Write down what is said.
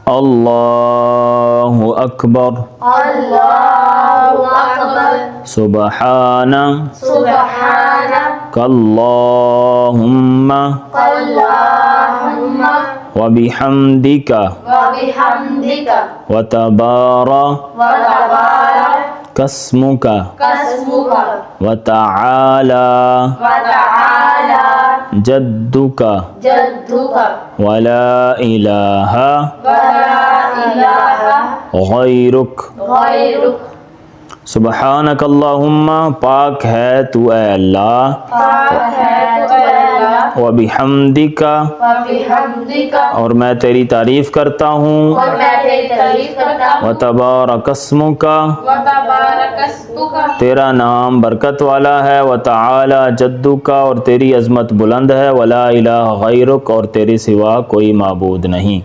अल्लाहु अकबर, अल्लाहु अकबर, सुबहाना सुबहाना कल्लाहुम्मा अल्लाहुम्मा व बिहम्दिका व बिहम्दिका व तबारक व तबारक कस्मुका कस्मुका व तआला व तआला जद्दुका जद्दुका वला इलाहा व ला इलाहा गैरुक। गैरुक। सुबहानक अल्लाहुम्मा, पाक है तू ए अल्लाह, पाक है तू अल्लाह, व बिहम्दिका, व बिहम्दिका, और मैं तेरी तारीफ करता हूँ, और मैं तेरी तारीफ करता हूँ, व तबारक अस्मुका, व तबारक अस्मुका, तेरा नाम बरकत वाला है, व तआला जद्दुका, और तेरी अज़मत बुलंद है, वला इलाहा गैरुक, और तेरे सिवा कोई माबूद नहीं।